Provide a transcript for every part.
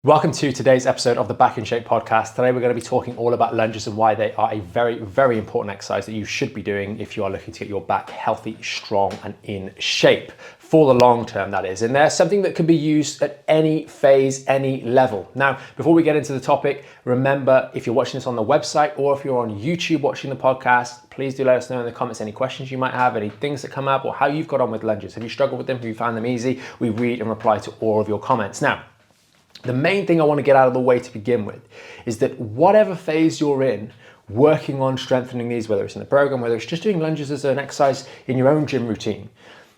Welcome to today's episode of the Back in Shape podcast. Today we're going to be talking all about lunges and why they are a very, very important exercise that you should be doing if you are looking to get your back healthy, strong and in shape for the long term, that is. And they're something that can be used at any phase, any level. Now, before we get into the topic, remember, if you're watching this on the website or if you're on YouTube watching the podcast, please do let us know in the comments any questions you might have, any things that come up, or how you've got on with lunges. Have you struggled with them? Have you found them easy? We read and reply to all of your comments. Now, the main thing I want to get out of the way to begin with is that whatever phase you're in, working on strengthening these, whether it's in the program, whether it's just doing lunges as an exercise in your own gym routine,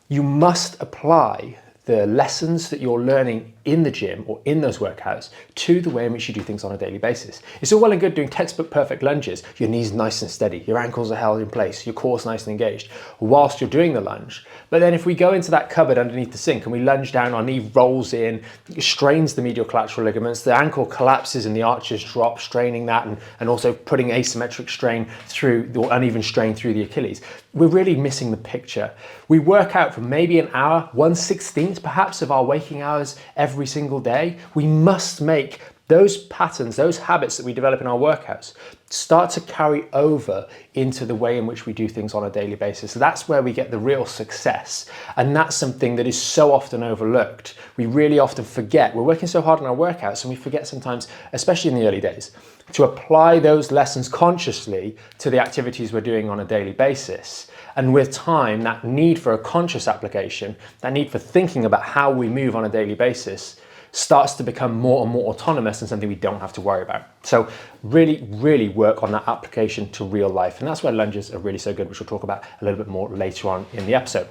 you must apply the lessons that you're learning in the gym or in those workouts to the way in which you do things on a daily basis. It's all well and good doing textbook perfect lunges, your knees nice and steady, your ankles are held in place, your core's nice and engaged whilst you're doing the lunge. But then if we go into that cupboard underneath the sink and we lunge down, our knee rolls in, strains the medial collateral ligaments, the ankle collapses and the arches drop, straining that and also putting asymmetric strain through, or uneven strain through the Achilles. We're really missing the picture. We work out for maybe an hour, 1/16 perhaps of our waking hours every single day. We must make those patterns, those habits that we develop in our workouts start to carry over into the way in which we do things on a daily basis. So that's where we get the real success. And that's something that is so often overlooked. We really often forget. We're working so hard on our workouts and we forget sometimes, especially in the early days, to apply those lessons consciously to the activities we're doing on a daily basis. And with time, that need for a conscious application, that need for thinking about how we move on a daily basis starts to become more and more autonomous and something we don't have to worry about. So really, really work on that application to real life. And that's where lunges are really so good, which we'll talk about a little bit more later on in the episode.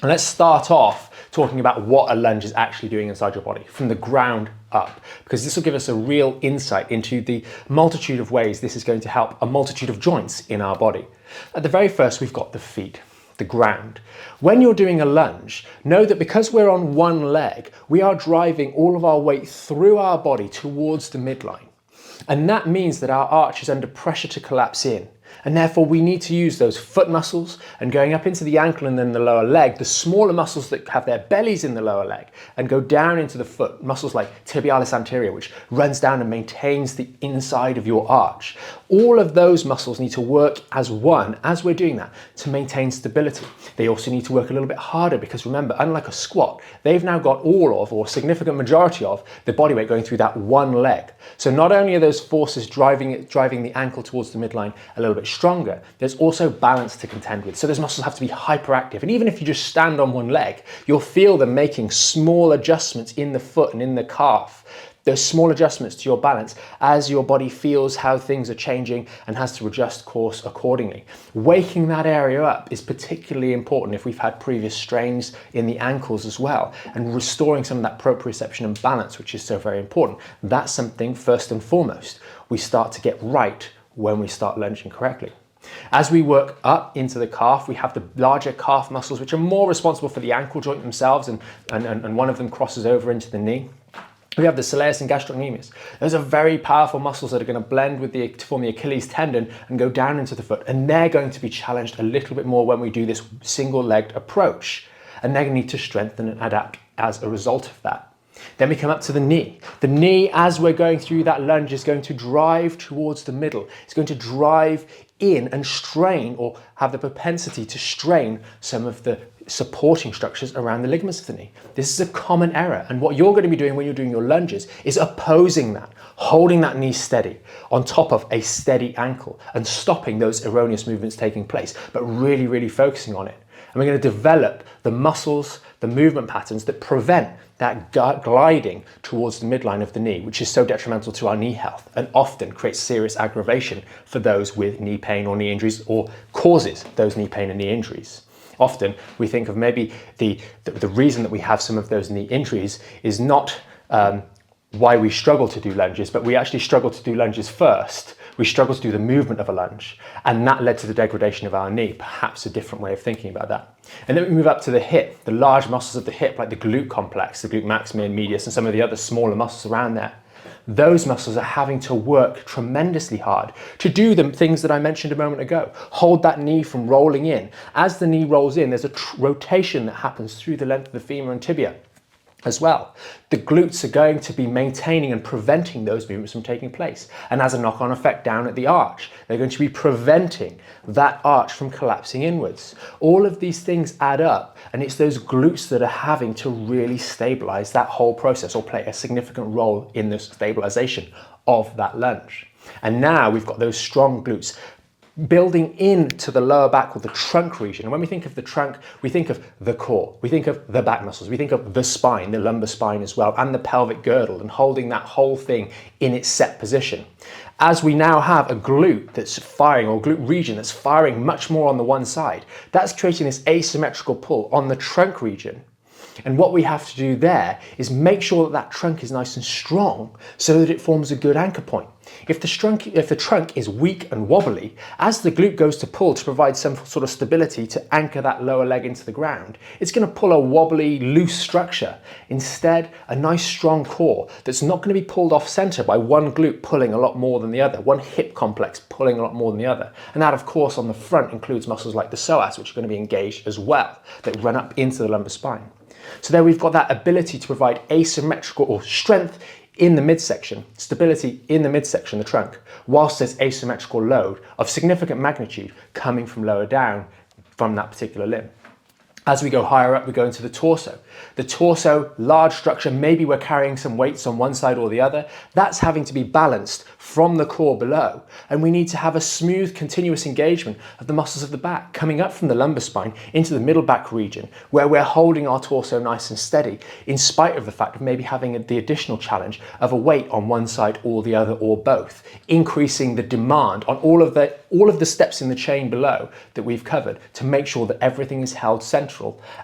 And let's start off talking about what a lunge is actually doing inside your body from the ground up, because this will give us a real insight into the multitude of ways this is going to help a multitude of joints in our body. At the very first, we've got the feet, the ground. When you're doing a lunge, know that because we're on one leg, we are driving all of our weight through our body towards the midline. And that means that our arch is under pressure to collapse in. And therefore we need to use those foot muscles and going up into the ankle and then the lower leg, the smaller muscles that have their bellies in the lower leg and go down into the foot, muscles like tibialis anterior, which runs down and maintains the inside of your arch. All of those muscles need to work as one as we're doing that to maintain stability. They also need to work a little bit harder because remember, unlike a squat, they've now got all of, or a significant majority of, the body weight going through that one leg. So not only are those forces driving the ankle towards the midline a little bit stronger, there's also balance to contend with. So those muscles have to be hyperactive. And even if you just stand on one leg, you'll feel them making small adjustments in the foot and in the calf. Those small adjustments to your balance as your body feels how things are changing and has to adjust course accordingly. Waking that area up is particularly important if we've had previous strains in the ankles as well, and restoring some of that proprioception and balance, which is so very important. That's something first and foremost we start to get right when we start lunging correctly. As we work up into the calf, we have the larger calf muscles, which are more responsible for the ankle joint themselves, and one of them crosses over into the knee. We have the soleus and gastrocnemius. Those are very powerful muscles that are going to blend with to form the Achilles tendon and go down into the foot. And they're going to be challenged a little bit more when we do this single-legged approach. And they're going to need to strengthen and adapt as a result of that. Then we come up to the knee. The knee, as we're going through that lunge, is going to drive towards the middle. It's going to drive in and strain, or have the propensity to strain, some of the supporting structures around the ligaments of the knee. This is a common error, and what you're going to be doing when you're doing your lunges is opposing that, holding that knee steady on top of a steady ankle and stopping those erroneous movements taking place, but really, really focusing on it. And we're going to develop the muscles, the movement patterns that prevent that gliding towards the midline of the knee, which is so detrimental to our knee health and often creates serious aggravation for those with knee pain or knee injuries, or causes those knee pain and knee injuries. Often we think of maybe the reason that we have some of those knee injuries is not why we struggle to do lunges, but we actually struggle to do lunges first. We struggle to do the movement of a lunge, and that led to the degradation of our knee. Perhaps a different way of thinking about that. And then we move up to the hip, the large muscles of the hip, like the glute complex, the glute maximus and medius, and some of the other smaller muscles around there. Those muscles are having to work tremendously hard to do the things that I mentioned a moment ago. Hold that knee from rolling in. As the knee rolls in, there's a rotation that happens through the length of the femur and tibia. as well. The glutes are going to be maintaining and preventing those movements from taking place. And as a knock-on effect down at the arch, they're going to be preventing that arch from collapsing inwards. All of these things add up, and it's those glutes that are having to really stabilize that whole process or play a significant role in the stabilization of that lunge. And now we've got those strong glutes building into the lower back or the trunk region. And when we think of the trunk, we think of the core, we think of the back muscles, we think of the spine, the lumbar spine as well, and the pelvic girdle, and holding that whole thing in its set position. As we now have a glute that's firing, or glute region that's firing much more on the one side, that's creating this asymmetrical pull on the trunk region. And what we have to do there is make sure that that trunk is nice and strong so that it forms a good anchor point. If the trunk is weak and wobbly, as the glute goes to pull to provide some sort of stability to anchor that lower leg into the ground, it's going to pull a wobbly, loose structure. Instead, a nice strong core that's not going to be pulled off center by one glute pulling a lot more than the other, one hip complex pulling a lot more than the other. And that, of course, on the front includes muscles like the psoas, which are going to be engaged as well, that run up into the lumbar spine. So there we've got that ability to provide asymmetrical or strength in the midsection, stability in the midsection, the trunk, whilst there's asymmetrical load of significant magnitude coming from lower down from that particular limb. As we go higher up, we go into the torso. The torso, large structure, maybe we're carrying some weights on one side or the other. That's having to be balanced from the core below. And we need to have a smooth, continuous engagement of the muscles of the back, coming up from the lumbar spine into the middle back region, where we're holding our torso nice and steady, in spite of the fact of maybe having the additional challenge of a weight on one side or the other or both, increasing the demand on all of the steps in the chain below that we've covered to make sure that everything is held central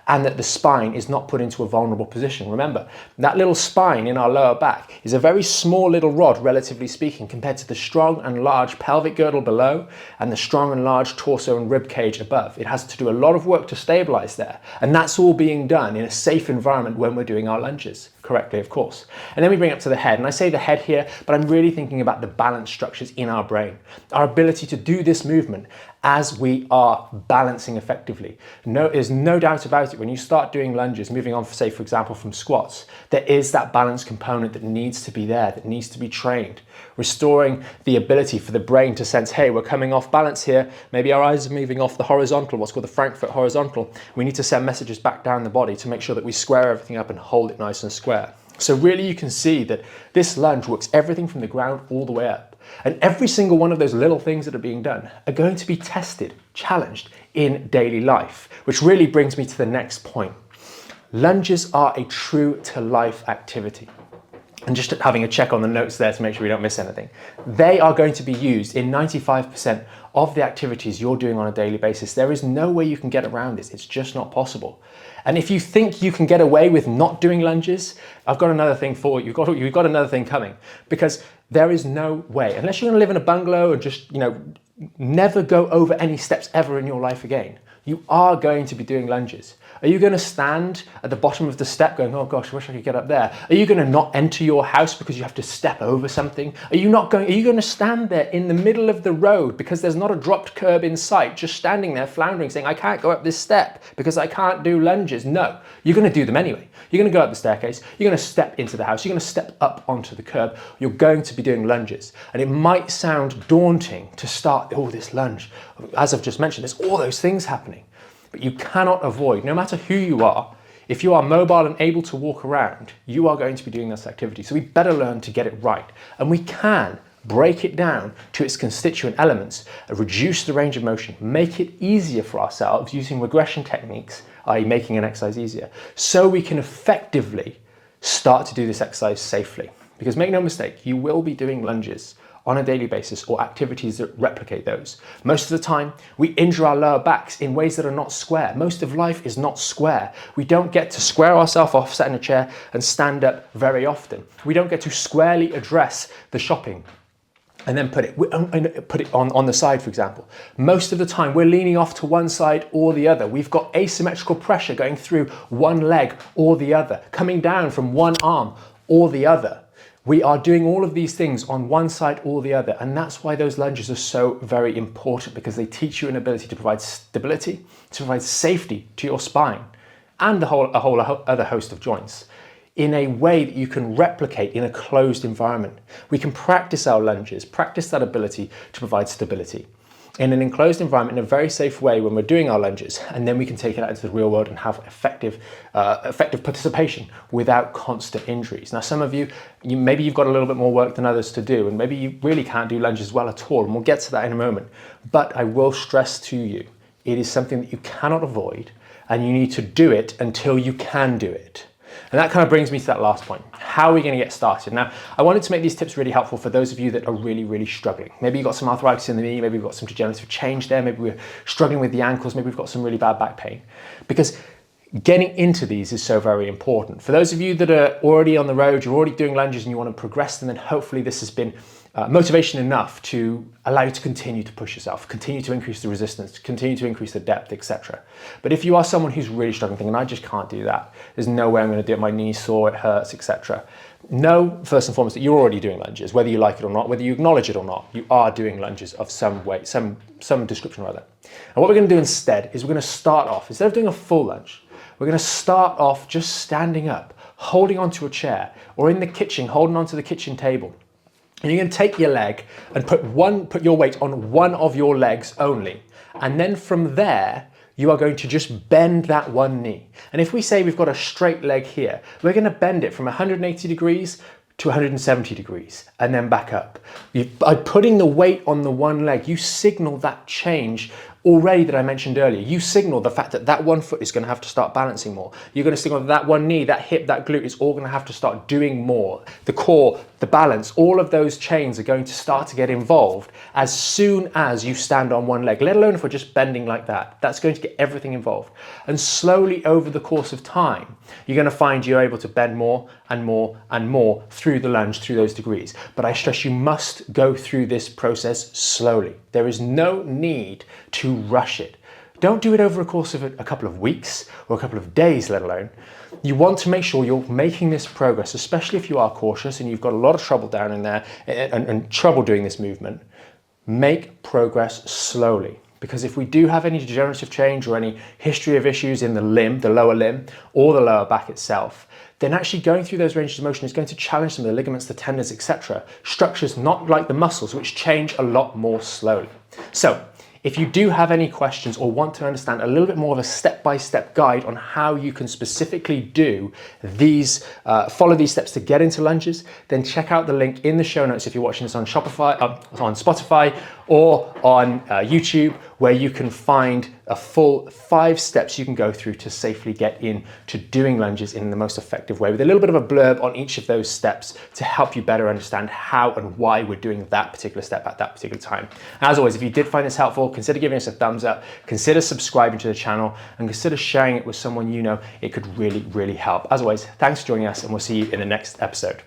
and that the spine is not put into a vulnerable position. Remember, that little spine in our lower back is a very small little rod, relatively speaking, compared to the strong and large pelvic girdle below and the strong and large torso and rib cage above. It has to do a lot of work to stabilize there, and that's all being done in a safe environment when we're doing our lunges correctly, of course. And then we bring up to the head, and I say the head here, but I'm really thinking about the balance structures in our brain, our ability to do this movement as we are balancing effectively. There's no doubt about it. When you start doing lunges, moving on, say, for example, from squats, there is that balance component that needs to be there, that needs to be trained, restoring the ability for the brain to sense, hey, we're coming off balance here. Maybe our eyes are moving off the horizontal, what's called the Frankfurt horizontal. We need to send messages back down the body to make sure that we square everything up and hold it nice and square. So really you can see that this lunge works everything from the ground all the way up. And every single one of those little things that are being done are going to be tested, challenged in daily life, which really brings me to the next point. Lunges are a true to life activity. And just having a check on the notes there to make sure we don't miss anything. They are going to be used in 95% of the activities you're doing on a daily basis. There is no way you can get around this. It's just not possible. And if you think you can get away with not doing lunges, I've got another thing for you. You've got another thing coming, because there is no way, unless you're going to live in a bungalow and just, never go over any steps ever in your life again, you are going to be doing lunges. Are you going to stand at the bottom of the step going, oh gosh, I wish I could get up there? Are you going to not enter your house because you have to step over something? Are you going to stand there in the middle of the road because there's not a dropped curb in sight, just standing there floundering saying, I can't go up this step because I can't do lunges? No, you're going to do them anyway. You're going to go up the staircase, you're going to step into the house, you're going to step up onto the curb, you're going to be doing lunges. And it might sound daunting to start, this lunge. As I've just mentioned, there's all those things happening. But you cannot avoid, no matter who you are, if you are mobile and able to walk around, you are going to be doing this activity. So we better learn to get it right. And we can break it down to its constituent elements, reduce the range of motion, make it easier for ourselves using regression techniques, i.e. making an exercise easier, so we can effectively start to do this exercise safely. Because make no mistake, you will be doing lunges on a daily basis or activities that replicate those. Most of the time, we injure our lower backs in ways that are not square. Most of life is not square. We don't get to square ourselves off, sat in a chair and stand up very often. We don't get to squarely address the shopping and then put it on the side, for example. Most of the time, we're leaning off to one side or the other. We've got asymmetrical pressure going through one leg or the other, coming down from one arm or the other. We are doing all of these things on one side or the other, and that's why those lunges are so very important, because they teach you an ability to provide stability, to provide safety to your spine and a whole other host of joints. in a way that you can replicate in a closed environment. We can practice our lunges, practice that ability to provide stability in an enclosed environment in a very safe way when we're doing our lunges, and then we can take it out into the real world and have effective participation without constant injuries. Now, some of you, maybe you've got a little bit more work than others to do, and maybe you really can't do lunges well at all, and we'll get to that in a moment. But I will stress to you, it is something that you cannot avoid, and you need to do it until you can do it. And that kind of brings me to that last point. How are we going to get started? Now, I wanted to make these tips really helpful for those of you that are really, really struggling. Maybe you've got some arthritis in the knee, maybe you've got some degenerative change there, maybe we're struggling with the ankles, maybe we've got some really bad back pain. Because getting into these is so very important. For those of you that are already on the road, you're already doing lunges and you want to progress, and then hopefully this has been motivation enough to allow you to continue to push yourself, continue to increase the resistance, continue to increase the depth, etc. But if you are someone who's really struggling, thinking, I just can't do that, there's no way I'm going to do it, my knee's sore, it hurts, etc. Know, first and foremost, that you're already doing lunges, whether you like it or not, whether you acknowledge it or not, you are doing lunges of some weight, some description rather. And what we're going to do instead is we're going to start off, instead of doing a full lunge, we're going to start off just standing up, holding onto a chair, or in the kitchen, holding onto the kitchen table. And you're going to take your leg and put your weight on one of your legs only. And then from there, you are going to just bend that one knee. And if we say we've got a straight leg here, we're going to bend it from 180 degrees to 170 degrees and then back up. By putting the weight on the one leg, you signal that change already that I mentioned earlier. You signal the fact that that one foot is going to have to start balancing more. You're going to signal that one knee, that hip, that glute is all going to have to start doing more. The core, the balance, all of those chains are going to start to get involved as soon as you stand on one leg, let alone if we're just bending like that. That's going to get everything involved. And slowly over the course of time, you're going to find you're able to bend more and more and more through the lunge, through those degrees. But I stress you must go through this process slowly. There is no need to rush it. Don't do it over a course of a couple of weeks or a couple of days, let alone. You want to make sure you're making this progress, especially if you are cautious and you've got a lot of trouble down in there and trouble doing this movement. Make progress slowly. Because if we do have any degenerative change or any history of issues in the limb, the lower limb, or the lower back itself, then actually going through those ranges of motion is going to challenge some of the ligaments, the tendons, etc. Structures not like the muscles, which change a lot more slowly. So, if you do have any questions or want to understand a little bit more of a step-by-step guide on how you can specifically do these, follow these steps to get into lunges, then check out the link in the show notes if you're watching this on on Spotify or on YouTube, where you can find a full 5 steps you can go through to safely get into doing lunges in the most effective way, with a little bit of a blurb on each of those steps to help you better understand how and why we're doing that particular step at that particular time. As always, if you did find this helpful, consider giving us a thumbs up, consider subscribing to the channel, and consider sharing it with someone you know it could really, really help. As always, thanks for joining us, and we'll see you in the next episode.